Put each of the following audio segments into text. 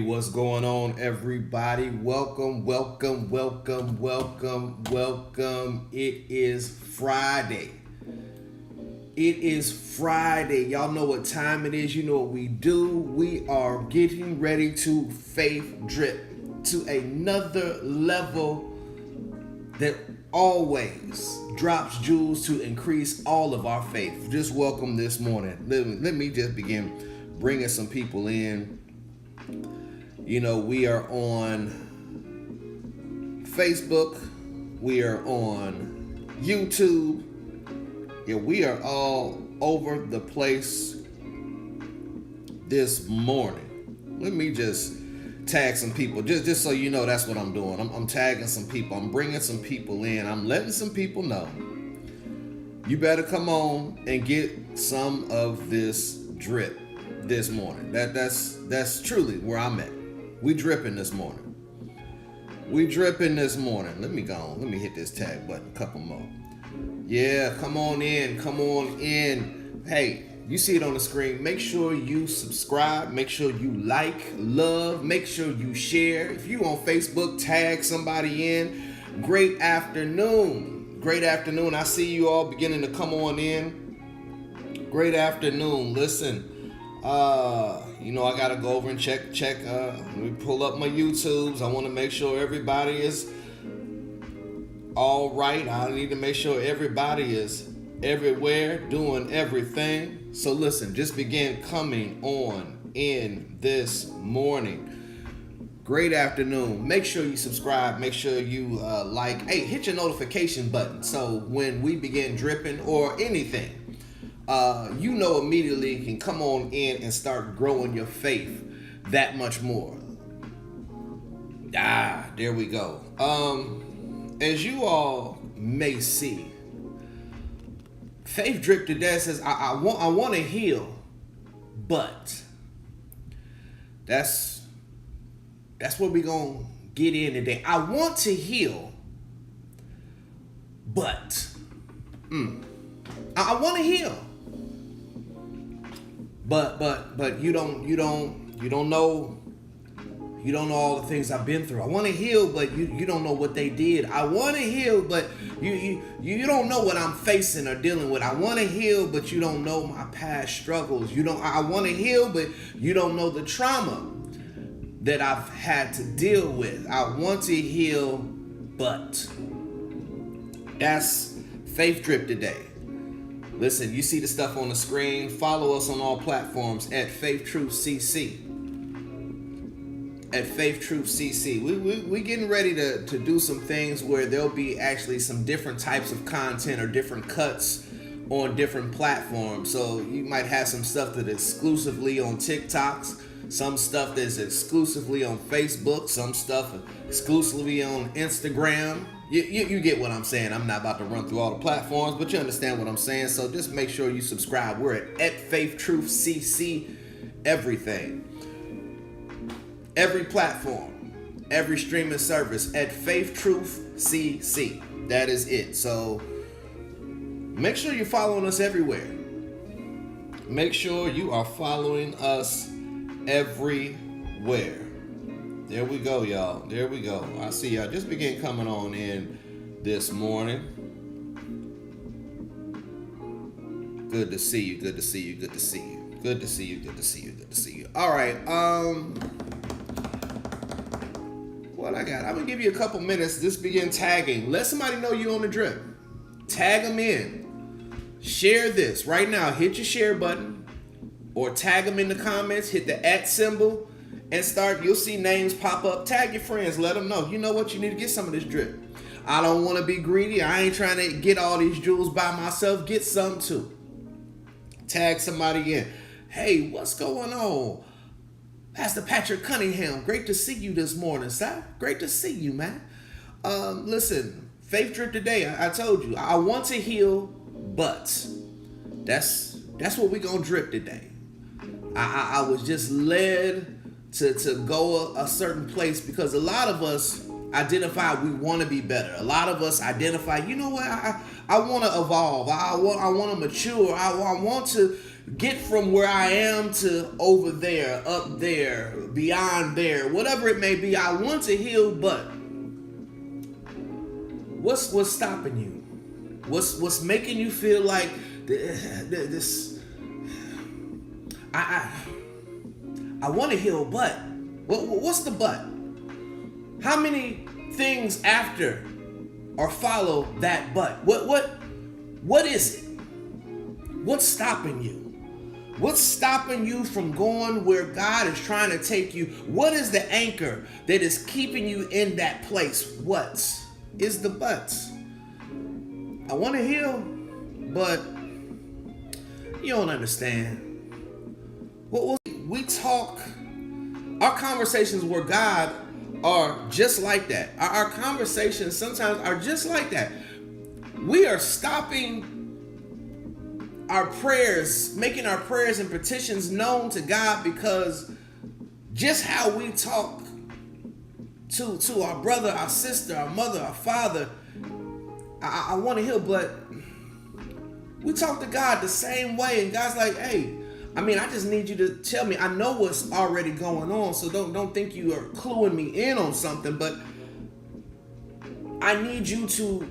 What's going on, everybody? Welcome. It is Friday. Y'all know what time it is. You know what we do. We are getting ready to faith drip to another level that always drops jewels to increase all of our faith. Just welcome this morning. Let me just begin bringing some people in. You know, we are on Facebook. We are on YouTube. Yeah, we are all over the place this morning. Let me just tag some people. Just so you know, that's what I'm doing. I'm tagging some people. I'm bringing some people in. I'm letting some people know. You better come on and get some of this drip this morning. That's truly where I'm at. We dripping this morning. Let me go on. Let me hit this tag button. A couple more. Yeah, come on in. Hey, you see it on the screen. Make sure you subscribe. Make sure you like, love. Make sure you share. If you on Facebook, tag somebody in. Great afternoon. I see you all beginning to come on in. Great afternoon. Listen. I gotta go over and check. Let me pull up my YouTubes. I want to make sure everybody is all right. I need to make sure everybody is everywhere, doing everything. So listen, just begin coming on in this morning. Great afternoon. Make sure you subscribe. Make sure you like. Hey, hit your notification button so when we begin dripping or anything, immediately you can come on in and start growing your faith that much more. There we go. As you all may see, Faith Drip today says, I want to heal, but that's what we're going to get in today. I want to heal, but I want to heal. But you don't know all the things I've been through. I want to heal, but you don't know what they did. I want to heal, but you don't know what I'm facing or dealing with. I want to heal, but you don't know my past struggles. I want to heal, but you don't know the trauma that I've had to deal with. I want to heal, but that's Faith Drip today. Listen, you see the stuff on the screen. Follow us on all platforms at Faith Truth CC. We getting ready to do some things where there'll be actually some different types of content or different cuts on different platforms. So you might have some stuff that is exclusively on TikToks, some stuff that's exclusively on Facebook, some stuff exclusively on Instagram. You get what I'm saying. I'm not about to run through all the platforms, but you understand what I'm saying. So just make sure you subscribe. We're at Faith Truth CC, everything. Every platform, every streaming service at Faith Truth CC. That is it. So make sure you're following us everywhere. Make sure you are following us everywhere. There we go, y'all. There we go. I see y'all just begin coming on in this morning. Good to see you. All right. What I got? I'm gonna give you a couple minutes. Just begin tagging. Let somebody know you on the drip. Tag them in. Share this right now. Hit your share button or tag them in the comments. Hit the @ symbol. And you'll see names pop up. Tag your friends, let them know. You know what? You need to get some of this drip. I don't want to be greedy. I ain't trying to get all these jewels by myself. Get some too. Tag somebody in. Hey, what's going on? Pastor Patrick Cunningham, great to see you this morning, sir. Great to see you, man. Listen, Faith Drip today, I told you, I want to heal, but that's what we're going to drip today. I was just led to go a certain place because a lot of us identify we want to be better. A lot of us identify, you know what, I want to evolve. I want to mature. I want to get from where I am to over there, up there, beyond there, whatever it may be. I want to heal, but what's stopping you? What's making you feel like this? I want to heal, but what's the but? How many things after or follow that but? What is it? What's stopping you? What's stopping you from going where God is trying to take you? What is the anchor that is keeping you in that place? What is the but? I want to heal, but you don't understand. We talk, our conversations with God are just like that. Our conversations sometimes are just like that. We are stopping our prayers, making our prayers and petitions known to God because just how we talk to our brother, our sister, our mother, our father, I want to heal, but we talk to God the same way, and God's like, hey, I just need you to tell me. I know what's already going on, so don't think you are cluing me in on something, but I need you to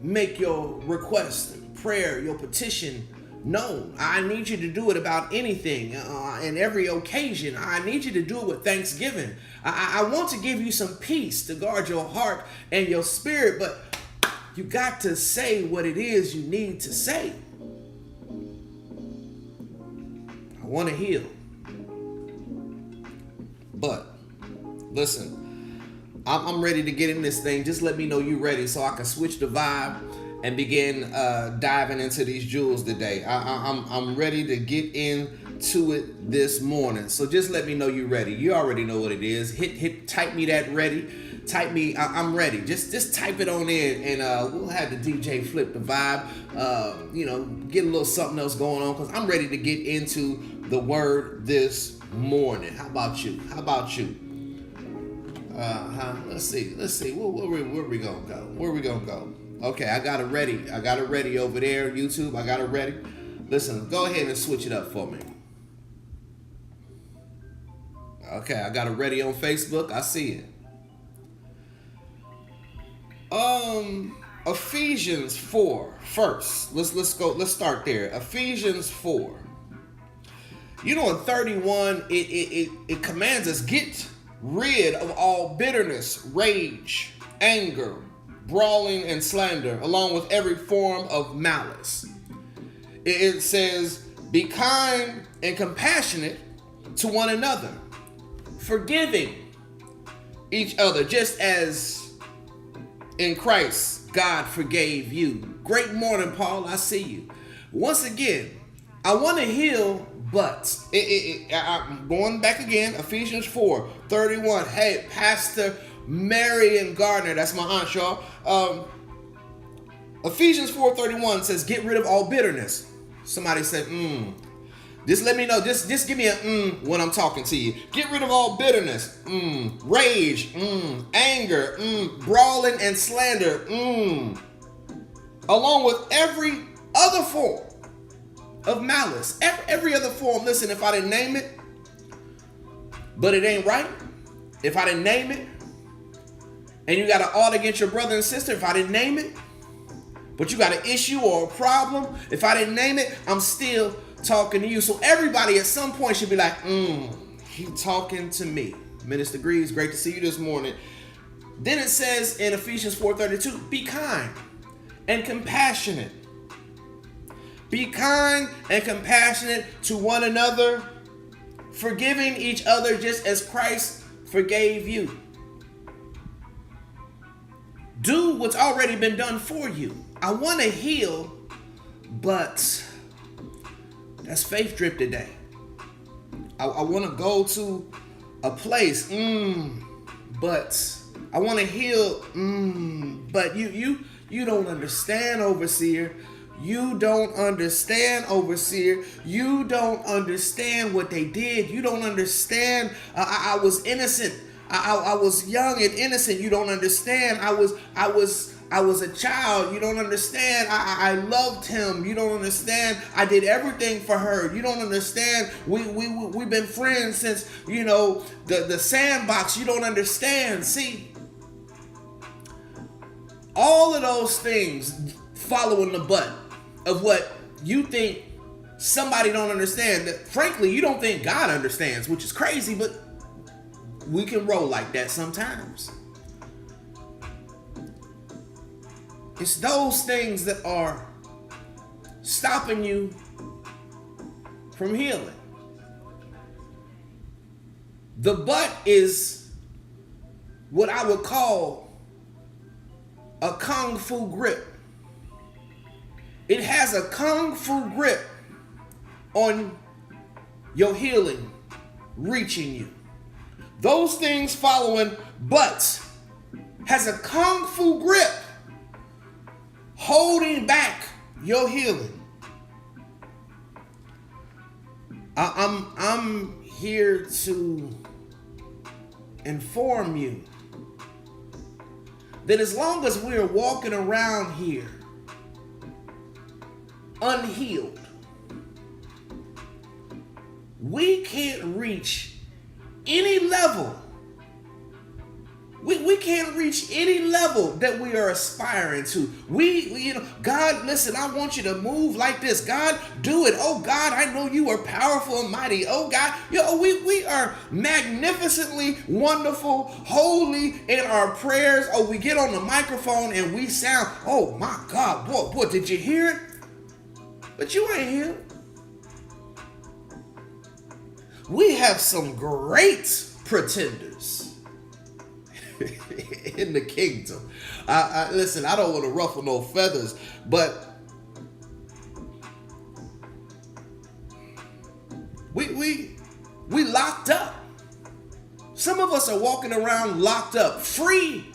make your request, prayer, your petition known. I need you to do it about anything and every occasion. I need you to do it with thanksgiving. I want to give you some peace to guard your heart and your spirit, but you got to say what it is you need to say. I want to heal. But listen, I'm ready to get in this thing. Just let me know you're ready so I can switch the vibe and begin diving into these jewels today. I'm ready to get into it this morning. So just let me know you're ready. You already know what it is. Type me that ready. Type me, I'm ready. Just type it on in, and we'll have the DJ flip the vibe. Get a little something else going on because I'm ready to get into the word this morning. How about you? Let's see. Where we gonna go? Okay, I got it ready over there, YouTube. I got it ready. Listen, go ahead and switch it up for me. Okay, I got it ready on Facebook. I see it. Ephesians 4 first. Let's start there. Ephesians 4. In 31, it commands us, get rid of all bitterness, rage, anger, brawling, and slander, along with every form of malice. It says, be kind and compassionate to one another, forgiving each other, just as in Christ God forgave you. Great morning, Paul. I see you. Once again, I want to heal, but I'm going back again. Ephesians 4:31. Hey, Pastor Marion Gardner, that's my aunt, y'all. Ephesians 4:31 says, get rid of all bitterness. Somebody said, Just let me know. Just give me a when I'm talking to you. Get rid of all bitterness, rage, anger, brawling and slander, along with every other form of malice. Every other form. Listen, if I didn't name it, but it ain't right. If I didn't name it, and you got an ought against your brother and sister, if I didn't name it, but you got an issue or a problem, if I didn't name it, I'm still talking to you. So everybody at some point should be like, he talking to me. Minister Greaves, great to see you this morning. Then it says in Ephesians 4:32, be kind and compassionate. Be kind and compassionate to one another, forgiving each other just as Christ forgave you. Do what's already been done for you. I want to heal, but that's faith drip today. I want to go to a place, but I want to heal, but you don't understand, overseer. You don't understand, overseer. You don't understand what they did. You don't understand. I was innocent I was young and innocent. You don't understand. I was a child. You don't understand. I loved him. You don't understand. I did everything for her. You don't understand. We've been friends since, the sandbox. You don't understand. See, all of those things following the butt of what you think somebody don't understand. That, frankly, you don't think God understands, which is crazy, but we can roll like that sometimes. It's those things that are stopping you from healing. The butt is what I would call a kung fu grip. It has a kung fu grip on your healing reaching you. Those things following butts has a kung fu grip holding back your healing. I'm here to inform you that as long as we're walking around here unhealed, we can't reach any level. We can't reach any level that we are aspiring to. God, listen, I want you to move like this. God, do it. Oh God, I know you are powerful and mighty. Oh God, we are magnificently wonderful, holy in our prayers. Oh, we get on the microphone and we sound, oh my God, boy, did you hear it? But you ain't here. We have some great pretenders in the kingdom. Listen, I don't want to ruffle no feathers, but we locked up. Some of us are walking around locked up, free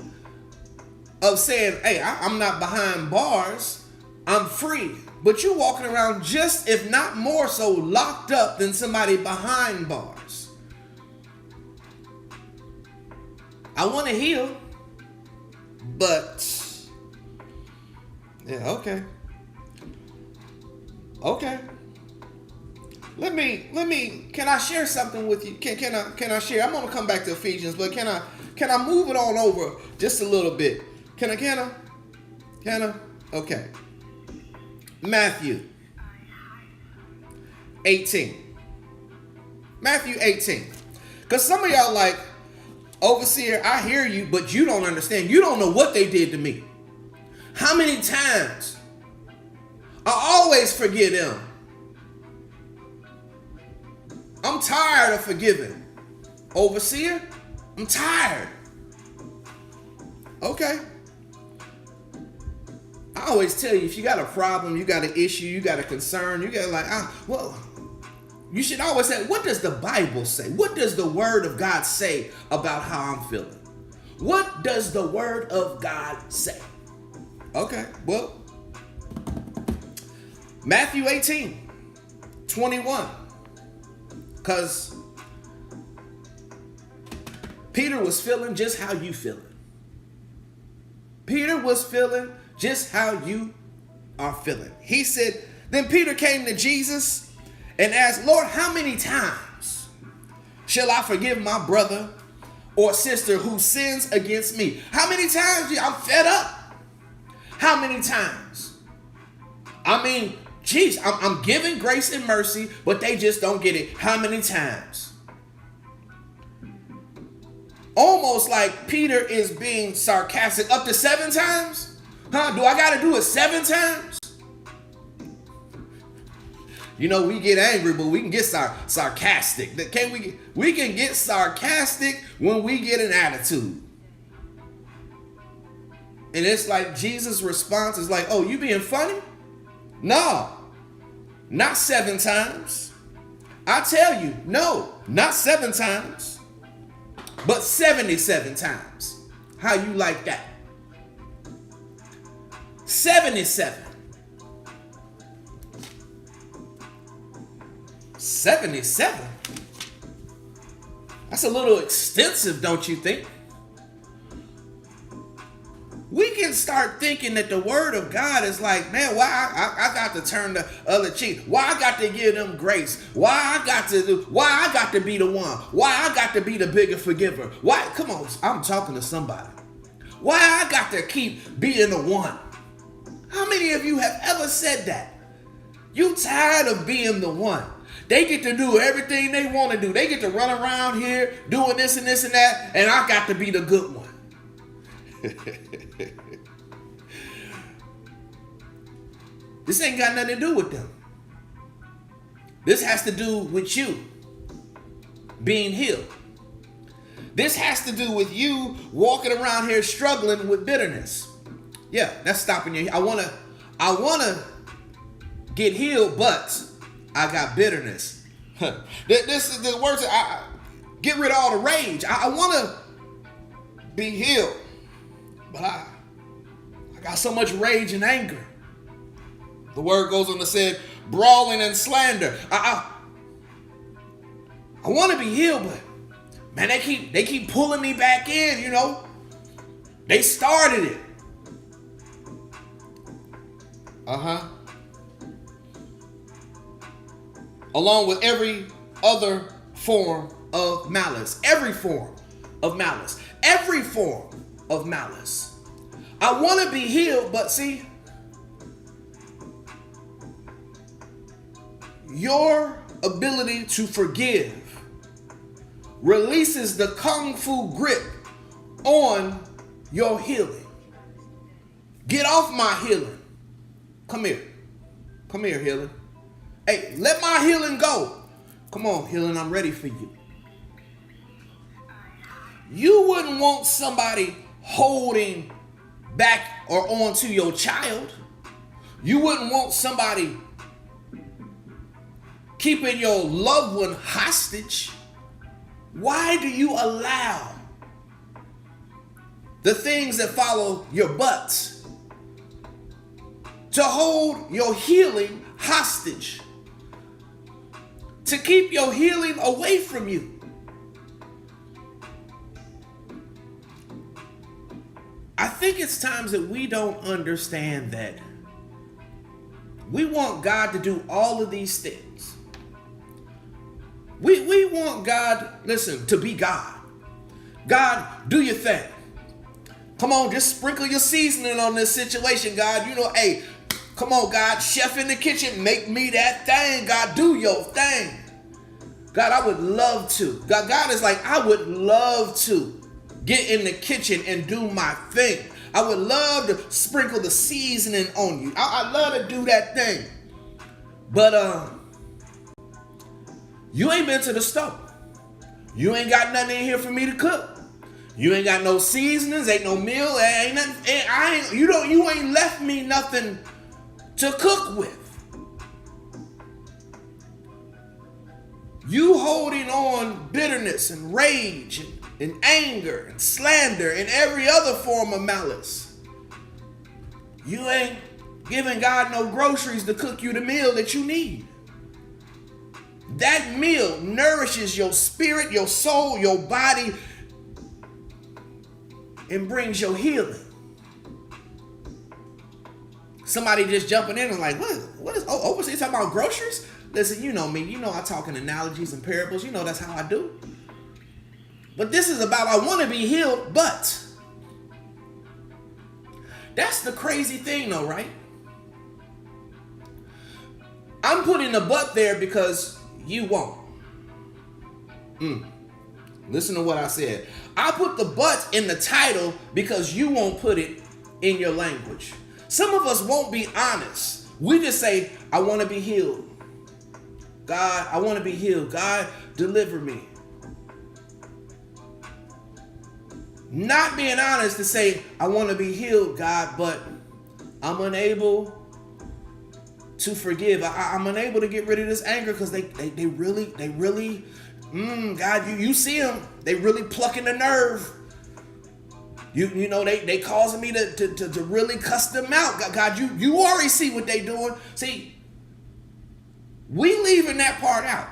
of saying, hey, I'm not behind bars. I'm free. But you're walking around just, if not more so, locked up than somebody behind bars. I want to heal, but yeah, okay. Let me. Can I share something with you? Can I share? I'm gonna come back to Ephesians, but can I move it on over just a little bit? Can I? Okay. Matthew 18. Matthew 18. Because some of y'all like, overseer, I hear you, but you don't understand. You don't know what they did to me. How many times? I always forgive them. I'm tired of forgiving. Overseer, I'm tired. Okay. I always tell you, if you got a problem, you got an issue, you got a concern, you got you should always say, what does the Bible say? What does the Word of God say about how I'm feeling? What does the Word of God say? Okay, well, Matthew 18, 21. Because Peter was feeling just how you feeling. Peter was feeling just how you are feeling. He said, then Peter came to Jesus and asked, Lord, how many times shall I forgive my brother or sister who sins against me? How many times? I'm fed up. How many times? I mean, geez, I'm giving grace and mercy, but they just don't get it. How many times? Almost like Peter is being sarcastic. Up to 7 times? Huh? Do I got to do it 7 times? We get angry, but we can get sarcastic. We can get sarcastic when we get an attitude. And it's like Jesus' response is like, oh, you being funny? No, not 7 times. I tell you, no, not 7 times, but 77 times. How you like that? 77. 77? That's a little extensive, don't you think? We can start thinking that the word of God is like, man, why I got to turn the other cheek? Why I got to give them grace? Why I got to be the one? Why I got to be the bigger forgiver? Why? Come on, I'm talking to somebody. Why I got to keep being the one? How many of you have ever said that? You tired of being the one? They get to do everything they want to do. They get to run around here doing this and this and that, and I got to be the good one. This ain't got nothing to do with them. This has to do with you being healed. This has to do with you walking around here struggling with bitterness. Yeah, that's stopping you. I wanna get healed, but I got bitterness. This is the words. I get rid of all the rage. I wanna be healed, but I got so much rage and anger. The word goes on to say brawling and slander. I want to be healed, but man, they keep pulling me back in, you know. They started it. Along with every other form of malice. Every form of malice. Every form of malice. I want to be healed, but see, your ability to forgive releases the kung fu grip on your healing. Get off my healing. Come here. Come here, healing. Hey, let my healing go. Come on, healing, I'm ready for you. You wouldn't want somebody holding back or onto your child. You wouldn't want somebody keeping your loved one hostage. Why do you allow the things that follow your butts to hold your healing hostage? To keep your healing away from you? I think it's times that we don't understand that we want God to do all of these things. We want God, listen, to be God. God, do your thing. Come on, just sprinkle your seasoning on this situation, God. You know, hey, come on, God, chef in the kitchen, make me that thing. God, do your thing. God, I would love to. God is like, I would love to get in the kitchen and do my thing. I would love to sprinkle the seasoning on you. I love to do that thing. But you ain't been to the stove. You ain't got nothing in here for me to cook. You ain't got no seasonings, ain't no meal, ain't nothing. You ain't left me nothing to cook with. You holding on bitterness and rage and anger and slander and every other form of malice. You ain't giving God no groceries to cook you the meal that you need. That meal nourishes your spirit, your soul, your body, and brings your healing. Somebody just jumping in and like, what is overseas talking about groceries? Listen, you know me. You know I talk in analogies and parables. You know that's how I do. But this is about I want to be healed, but that's the crazy thing though, right? I'm putting the but there because you won't. Listen to what I said. I put the but in the title because you won't put it in your language. Some of us won't be honest. We just say, I want to be healed. God, I want to be healed. God, deliver me. Not being honest to say, I want to be healed, God, but I'm unable to forgive. I'm unable to get rid of this anger because they really, God, you see them. They really plucking the nerve. You know, they causing me to really cuss them out. God, you already see what they doing. See, we leaving that part out.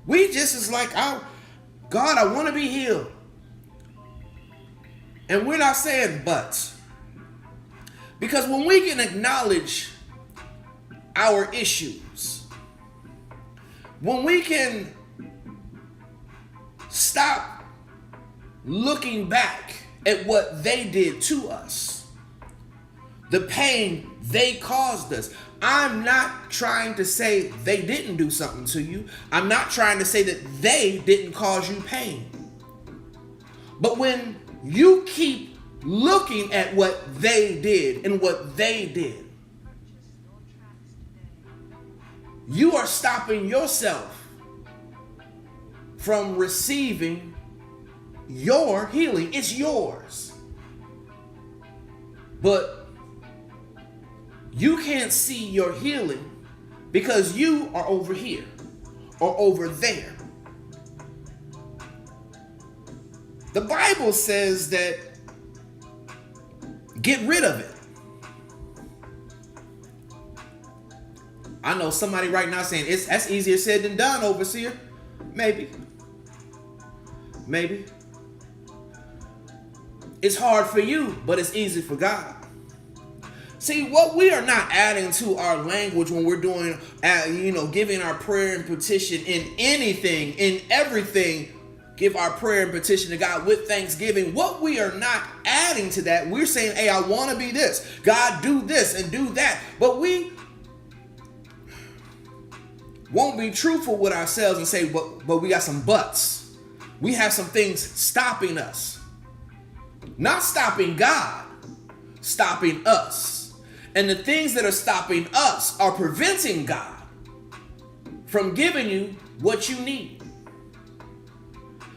We just is like, God, I want to be healed. And we're not saying but. Because when we can acknowledge our issues, when we can stop looking back at what they did to us, the pain they caused us. I'm not trying to say they didn't do something to you. I'm not trying to say that they didn't cause you pain. But when you keep looking at what they did and what they did, you are stopping yourself from receiving your healing. It's yours. But you can't see your healing because you are over here or over there. The Bible says that get rid of it. I know somebody right now saying that's easier said than done, overseer. Maybe. It's hard for you, but it's easy for God. See, what we are not adding to our language when we're doing, giving our prayer and petition in anything, in everything, give our prayer and petition to God with thanksgiving. What we are not adding to that, we're saying, hey, I want to be this. God, do this and do that. But we won't be truthful with ourselves and say, but we got some buts. We have some things stopping us. Not stopping God, stopping us. And the things that are stopping us are preventing God from giving you what you need.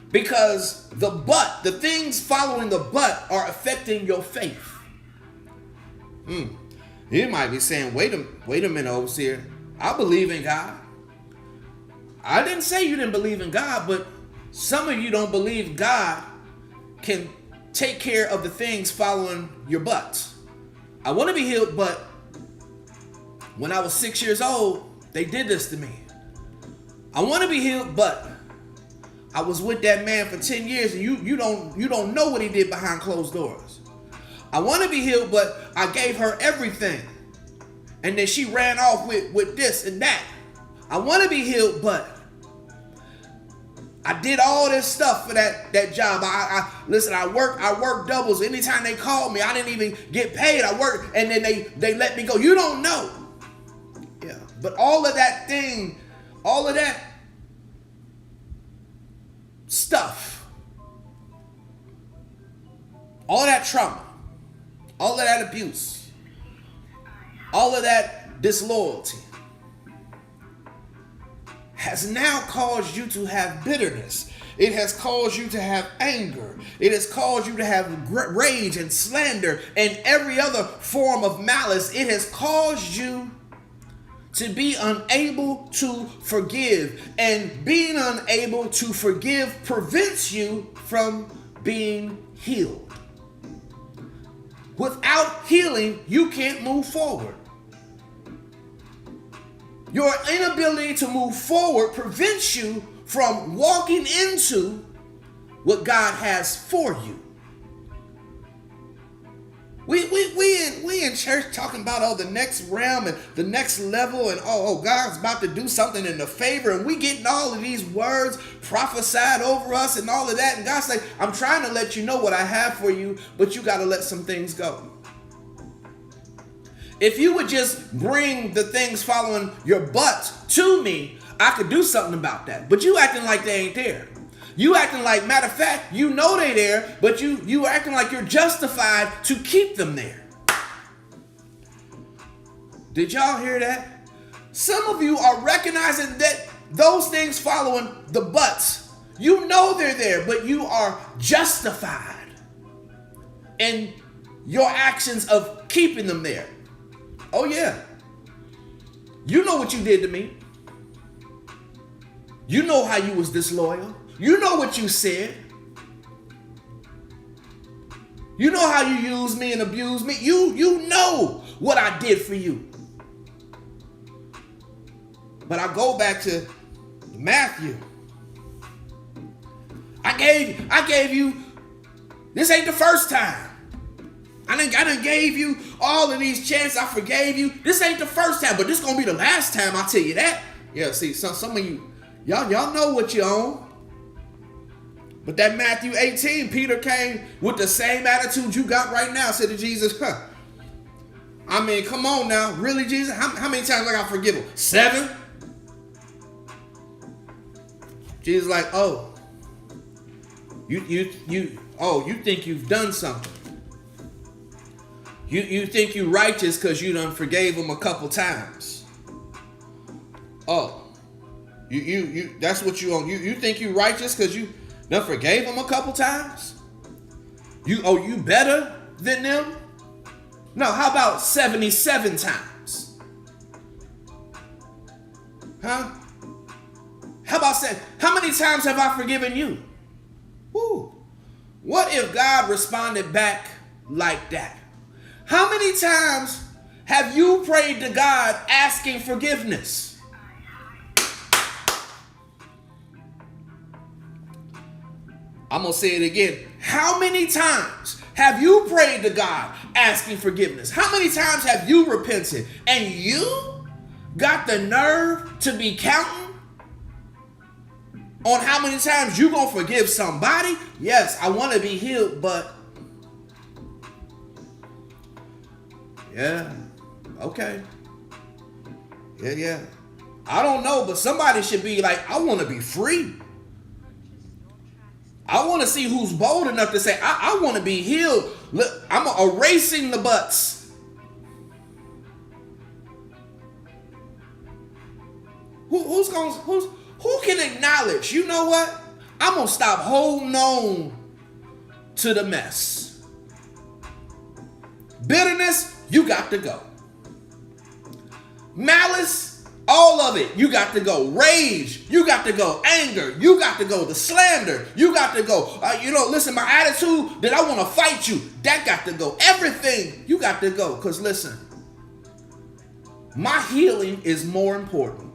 Because the things following the but are affecting your faith. You might be saying, wait a minute, overseer. I believe in God. I didn't say you didn't believe in God, but some of you don't believe God can take care of the things following your buts. I want to be healed, but when I was 6 years old, they did this to me. I want to be healed, but I was with that man for 10 years and you don't know what he did behind closed doors. I want to be healed, but I gave her everything. And then she ran off with this and that. I want to be healed, but I did all this stuff for that job. I worked doubles. Anytime they called me, I didn't even get paid. I worked and then they let me go. You don't know. Yeah. But all of that stuff, all that trauma, all of that abuse, all of that disloyalty has now caused you to have bitterness. It has caused you to have anger. It has caused you to have rage and slander and every other form of malice. It has caused you to be unable to forgive. And being unable to forgive prevents you from being healed. Without healing, you can't move forward. Your inability to move forward prevents you from walking into what God has for you. We in church talking about the next realm and the next level and God's about to do something in the favor, and we getting all of these words prophesied over us and all of that, and God's like, I'm trying to let you know what I have for you, but you got to let some things go. If you would just bring the things following your butt to me, I could do something about that. But you acting like they ain't there. You acting like, matter of fact, you know they there, but you acting like you're justified to keep them there. Did y'all hear that? Some of you are recognizing that those things following the buts, you know they're there, but you are justified in your actions of keeping them there. Oh yeah. You know what you did to me. You know how you was disloyal. You know what you said. You know how you used me and abused me. You know what I did for you. But I go back to Matthew. I gave you, this ain't the first time. I done gave you all of these chances. I forgave you. This ain't the first time, but this gonna be the last time, I'll tell you that. Yeah, see, some of you, y'all know what you own. But that Matthew 18, Peter came with the same attitude you got right now. Said to Jesus, I mean, come on now. Really, Jesus? How many times I got to forgive him? 7? Jesus like, oh, you think you've done something. You think you righteous because you done forgave him a couple times. Oh, you that's what you own. You think you righteous because you done forgave him a couple times? You better than them? No, how about 77 times? Huh? How about saying, how many times have I forgiven you? Woo. What if God responded back like that? How many times have you prayed to God asking forgiveness? I'm going to say it again. How many times have you prayed to God asking forgiveness? How many times have you repented and you got the nerve to be counting on how many times you gonna forgive somebody? Yes, I want to be healed, but yeah, okay. Yeah. I don't know, but somebody should be like, I want to be free. I want to see who's bold enough to say, I want to be healed. Look, I'm erasing the butts. Who can acknowledge, you know what? I'm going to stop holding on to the mess. Bitterness, you got to go. Malice, all of it, you got to go. Rage, you got to go. Anger, you got to go. The slander, you got to go. Listen, my attitude that I want to fight you, that got to go. Everything, you got to go. Because listen, my healing is more important.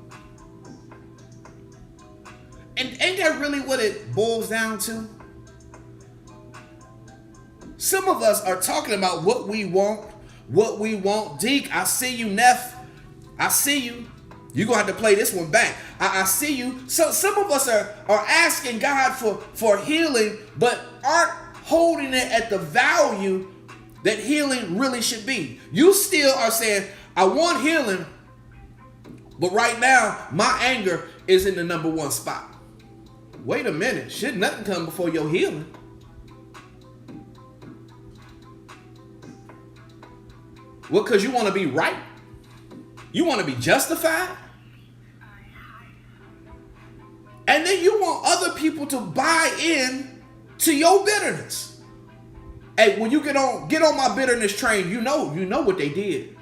And ain't that really what it boils down to? Some of us are talking about what we want. Deke, I see you, Neff. I see you. You're going to have to play this one back. I see you. So some of us are asking God for healing, but aren't holding it at the value that healing really should be. You still are saying, I want healing, but right now, my anger is in the number one spot. Wait a minute. Should nothing come before your healing? Well, because you want to be right? You want to be justified? And then you want other people to buy in to your bitterness. Hey, when you get on my bitterness train, you know what they did.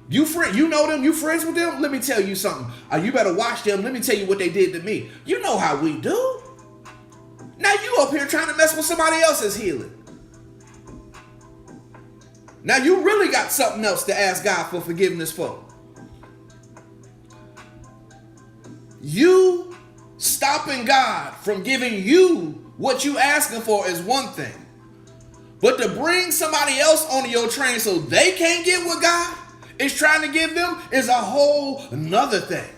You know them, you friends with them? Let me tell you something. You better watch them. Let me tell you what they did to me. You know how we do. Now you up here trying to mess with somebody else's healing. Now you really got something else to ask God for forgiveness for. You stopping God from giving you what you asking for is one thing. But to bring somebody else onto your train so they can't get what God is trying to give them is a whole another thing.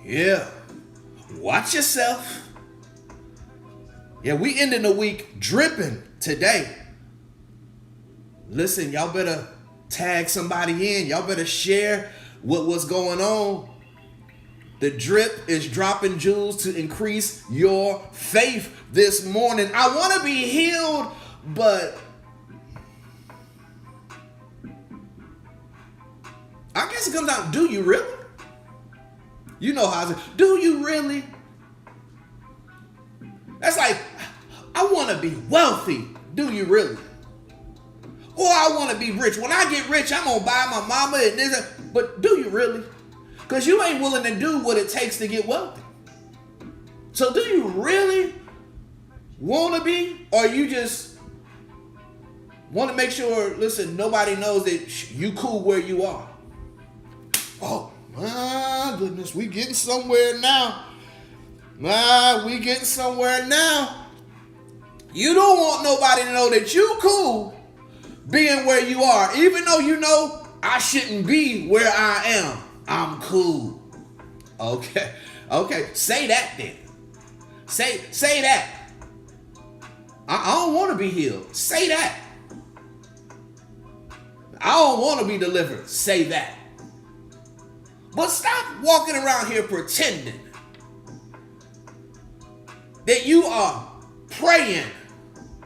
Yeah. Watch yourself. Yeah, we ending the week dripping today. Listen, y'all better tag somebody in. Y'all better share what's going on. The drip is dropping jewels to increase your faith this morning. I want to be healed, but I guess it comes down, do you really? You know how I say, do you really? That's like, I want to be wealthy. Do you really? Or I want to be rich. When I get rich, I'm going to buy my mama and this. But do you really? Because you ain't willing to do what it takes to get wealthy. So do you really want to be? Or you just want to make sure, listen, nobody knows that you cool where you are? Oh, my goodness. We getting somewhere now. We getting somewhere now. You don't want nobody to know that you cool being where you are. Even though you know I shouldn't be where I am. I'm cool. Okay. Say that then. Say that. I don't want to be healed. Say that. I don't want to be delivered. Say that. But stop walking around here pretending that you are praying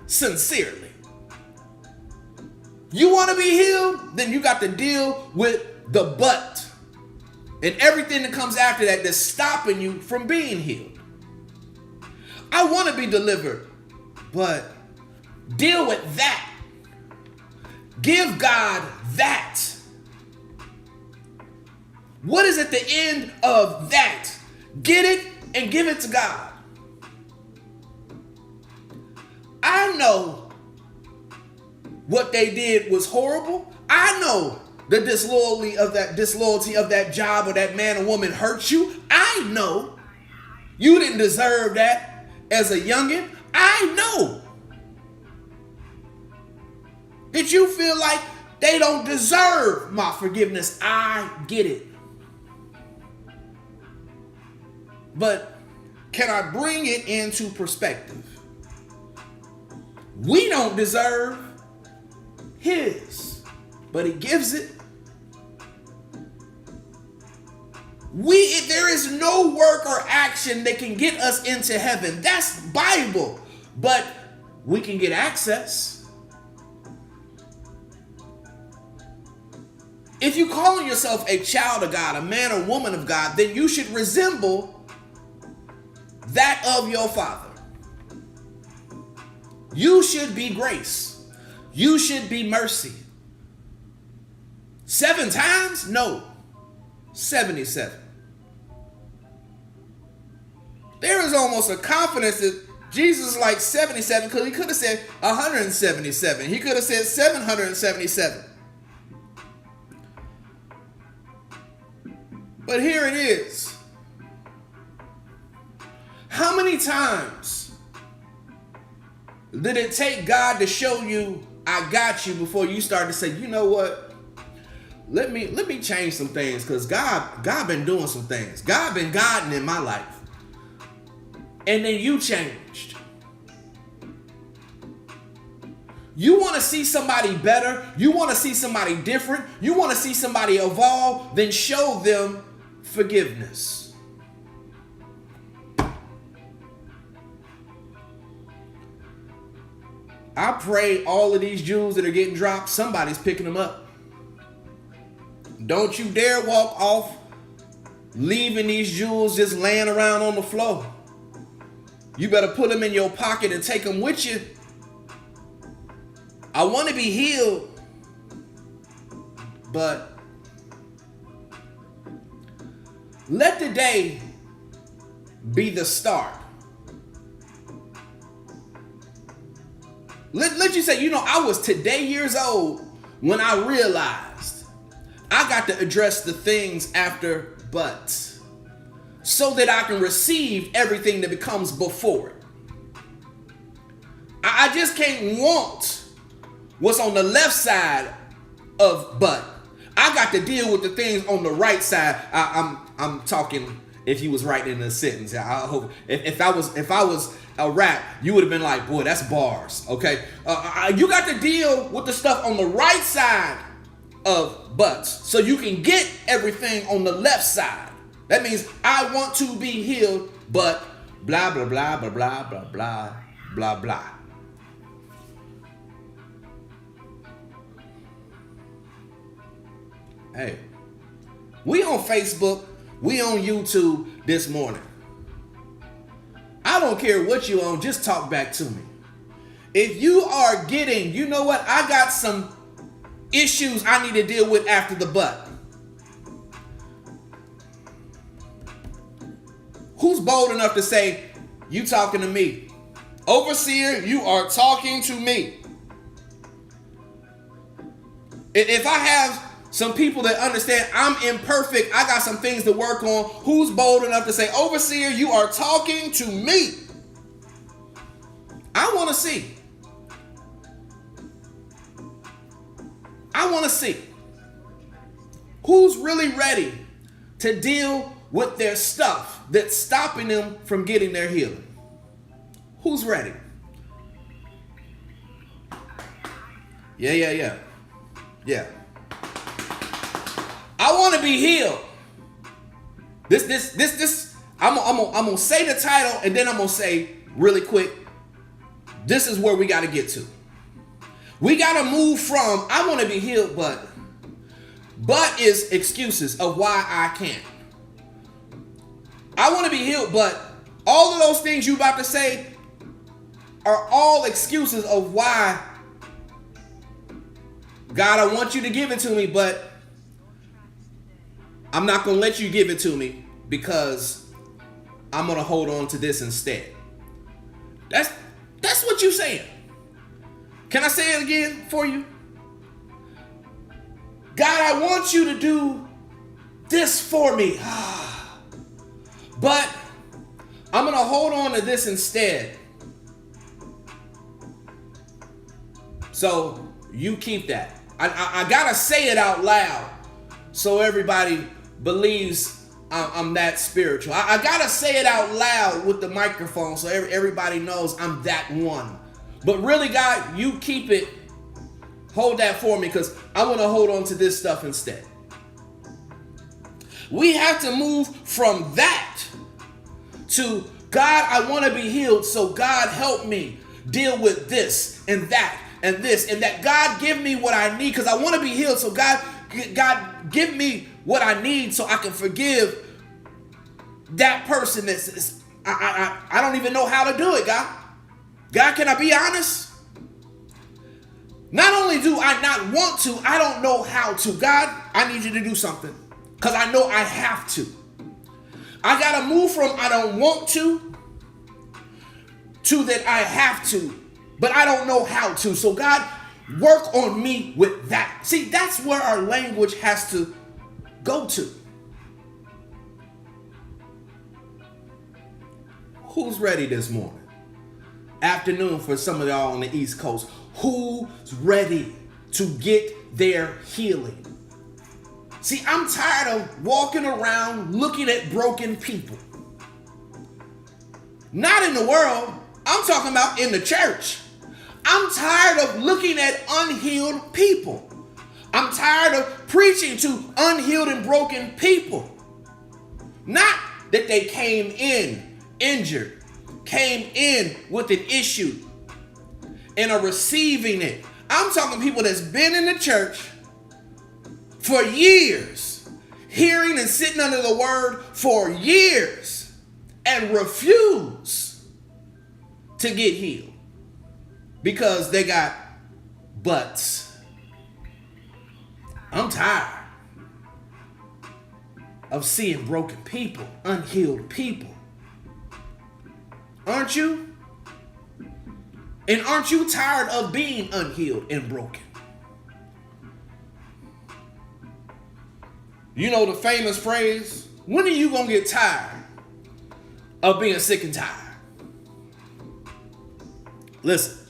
sincerely. You want to be healed? Then you got to deal with the but and everything that comes after that that's stopping you from being healed. I want to be delivered, but deal with that. Give God that. What is at the end of that? Get it and give it to God. I know what they did was horrible. I know the disloyalty of that job or that man or woman hurt you. I know you didn't deserve that as a youngin'. I know that you feel like they don't deserve my forgiveness. I get it. But can I bring it into perspective? We don't deserve his, but he gives it. There is no work or action that can get us into heaven. That's Bible. But we can get access. If you call yourself a child of God, a man or woman of God, then you should resemble that of your Father. You should be grace. You should be mercy. 7 times? No. 77. There is almost a confidence that Jesus is like 77 because he could have said 177. He could have said 777. But here it is. How many times did it take God to show you I got you before you start to say, you know what? Let me change some things because God been doing some things. God been guiding in my life. And then you changed. You want to see somebody better? You want to see somebody different? You want to see somebody evolve? Then show them forgiveness. I pray all of these jewels that are getting dropped, somebody's picking them up. Don't you dare walk off leaving these jewels just laying around on the floor. You better put them in your pocket and take them with you. I want to be healed, but let the day be the start. Let you say, I was today years old when I realized I got to address the things after but so that I can receive everything that becomes before it. I just can't want what's on the left side of but. I got to deal with the things on the right side. I'm talking if you was writing in a sentence. I hope if I was a rap, you would have been like, boy, that's bars. Okay, you got to deal with the stuff on the right side of buts so you can get everything on the left side. That means I want to be healed, but blah blah blah blah blah blah blah blah blah. Hey, we on Facebook, we on YouTube this morning. I don't care what you on, just talk back to me. If you are getting, you know what, I got some issues I need to deal with after the but. Who's bold enough to say, you talking to me? Overseer, you are talking to me. If I have Some people that understand I'm imperfect. I got some things to work on. Who's bold enough to say, overseer, you are talking to me? I want to see. I want to see who's really ready to deal with their stuff that's stopping them from getting their healing. Who's ready? Yeah. I want to be healed. This. I'm gonna say the title, and then I'm gonna say really quick. This is where we got to get to. We got to move from I want to be healed, but is excuses of why I can't. I want to be healed, but all of those things you about to say are all excuses of why. God, I want you to give it to me, but I'm not going to let you give it to me because I'm going to hold on to this instead. That's what you're saying. Can I say it again for you? God, I want you to do this for me. But I'm going to hold on to this instead. So you keep that. I got to say it out loud so everybody believes I'm that spiritual. I got to say it out loud with the microphone so everybody knows I'm that one. But really, God, you keep it. Hold that for me because I want to hold on to this stuff instead. We have to move from that to God, I want to be healed. So God, help me deal with this and that and this and that. God, give me what I need because I want to be healed. So God, give me what I need so I can forgive that person that's I don't even know how to do it, God. God, can I be honest? Not only do I not want to, I don't know how to. God, I need you to do something because I know I have to. I got to move from I don't want to that I have to, but I don't know how to. So God, work on me with that. See, that's where our language has to go to. Who's ready this morning? Afternoon for some of y'all on the East Coast. Who's ready to get their healing? See, I'm tired of walking around looking at broken people. Not in the world. I'm talking about in the church. I'm tired of looking at unhealed people. I'm tired of preaching to unhealed and broken people. Not that they came in injured, came in with an issue and are receiving it. I'm talking people that's been in the church for years, hearing and sitting under the word for years and refuse to get healed because they got butts. I'm tired of seeing broken people, unhealed people. Aren't you? And aren't you tired of being unhealed and broken? You know the famous phrase, when are you going to get tired of being sick and tired? Listen,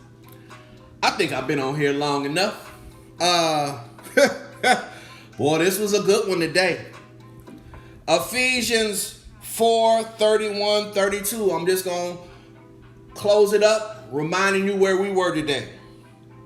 I think I've been on here long enough. Boy, this was a good one today. Ephesians 4:31-32. I'm just going to close it up, reminding you where we were today.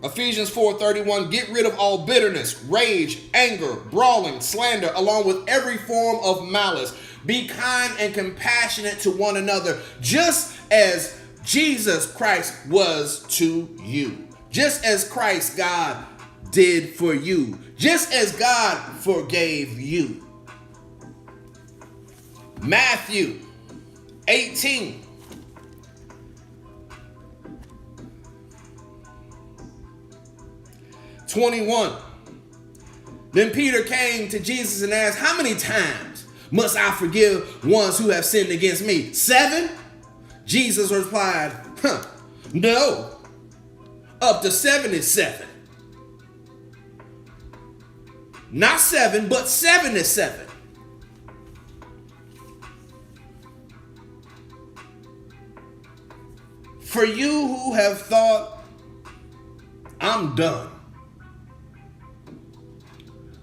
Ephesians 4:31, get rid of all bitterness, rage, anger, brawling, slander, along with every form of malice. Be kind and compassionate to one another, just as Jesus Christ was to you. Just as Christ, God, did for you. Just as God forgave you. Matthew 18:21. Then Peter came to Jesus and asked, how many times must I forgive ones who have sinned against me? 7? Jesus replied, no, up to 77. Not 7, but 77. For you who have thought, I'm done.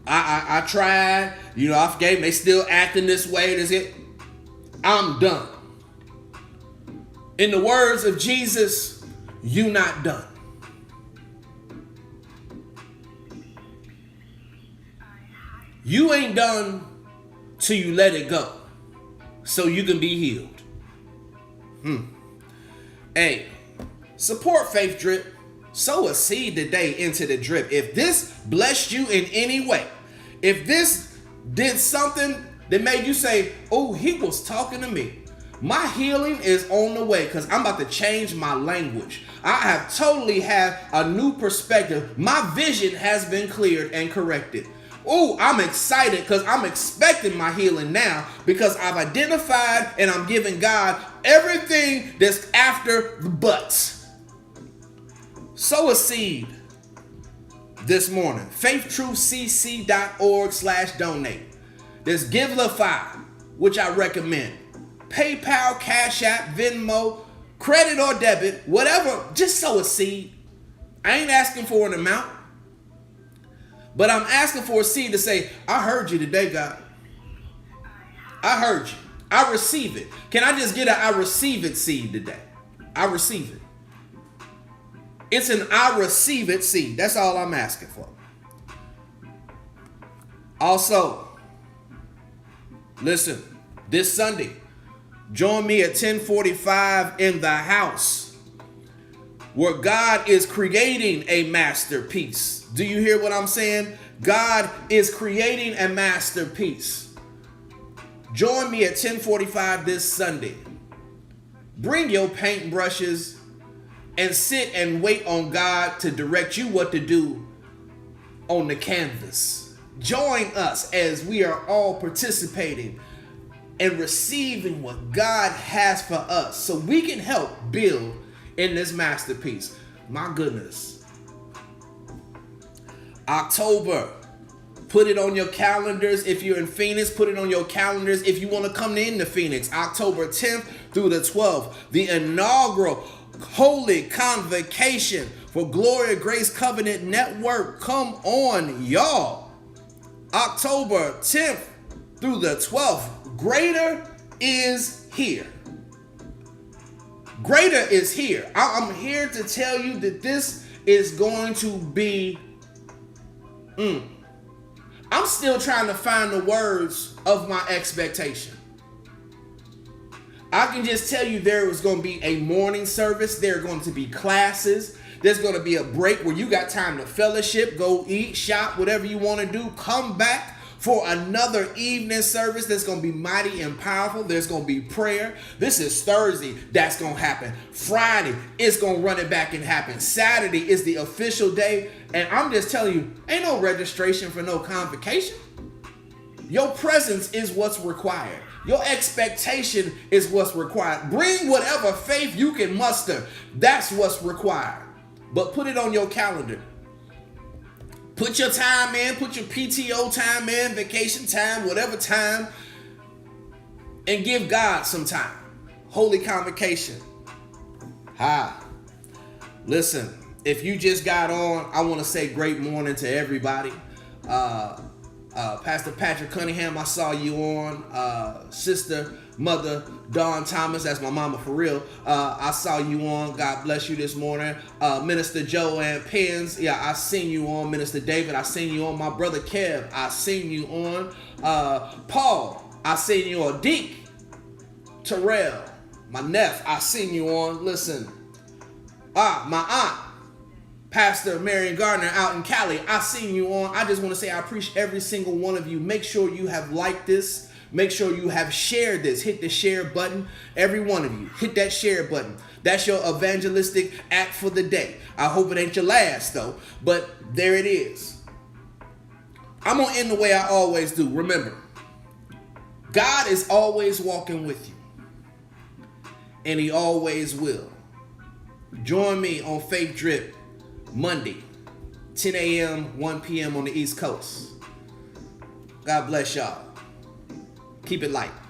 I tried, I forgave them. They still acting this way. That's it. I'm done. In the words of Jesus, you not done. You ain't done till you let it go, so you can be healed. Hey, support Faith Drip. Sow a seed today into the drip. If this blessed you in any way, if this did something that made you say, oh, he was talking to me, my healing is on the way, because I'm about to change my language. I have totally had a new perspective. My vision has been cleared and corrected. Oh, I'm excited because I'm expecting my healing now, because I've identified and I'm giving God everything that's after the buts. Sow a seed this morning. FaithTruthCC.org/donate. There's Givelify, which I recommend. PayPal, Cash App, Venmo, credit or debit, whatever. Just sow a seed. I ain't asking for an amount, but I'm asking for a seed to say, I heard you today, God. I heard you. I receive it. Can I just get a I receive it seed today? I receive it. It's an I receive it seed. That's all I'm asking for. Also, listen, this Sunday, join me at 10:45 in the house, where God is creating a masterpiece. Do you hear what I'm saying? God is creating a masterpiece. Join me at 10:45 this Sunday. Bring your paintbrushes and sit and wait on God to direct you what to do on the canvas. Join us as we are all participating and receiving what God has for us, so we can help build in this masterpiece. My goodness. October, put it on your calendars. If you're in Phoenix, put it on your calendars. If you want to come into Phoenix, October 10th through the 12th, the inaugural Holy Convocation for Glory of Grace Covenant Network. Come on, y'all. October 10th through the 12th. Greater is here. Greater is here. I'm here to tell you that this is going to be... I'm still trying to find the words of my expectation. I can just tell you there is going to be a morning service. There are going to be classes. There's going to be a break where you got time to fellowship, go eat, shop, whatever you want to do. Come back for another evening service that's going to be mighty and powerful. There's going to be prayer. This is Thursday. That's going to happen. Friday, it's going to run it back and happen. Saturday is the official day. And I'm just telling you, ain't no registration for no convocation. Your presence is what's required. Your expectation is what's required. Bring whatever faith you can muster. That's what's required. But put it on your calendar. Put your time in. Put your PTO time in, vacation time, whatever time. And give God some time. Holy Convocation. Hi. Listen, if you just got on, I want to say great morning to everybody. Pastor Patrick Cunningham, I saw you on. Sister, Mother Dawn Thomas, that's my mama for real. I saw you on. God bless you this morning. Minister Joanne Pence, yeah, I seen you on. Minister David, I seen you on. My brother Kev, I seen you on. Paul, I seen you on. Deke, Terrell, my nephew, I seen you on. Listen, my aunt, Pastor Marion Gardner out in Cali, I seen you on. I just want to say I appreciate every single one of you. Make sure you have liked this. Make sure you have shared this. Hit the share button. Every one of you, hit that share button. That's your evangelistic act for the day. I hope it ain't your last though, but there it is. I'm going to end the way I always do. Remember, God is always walking with you, and he always will. Join me on Faith Drip Monday, 10 a.m., 1 p.m. on the East Coast. God bless y'all. Keep it light.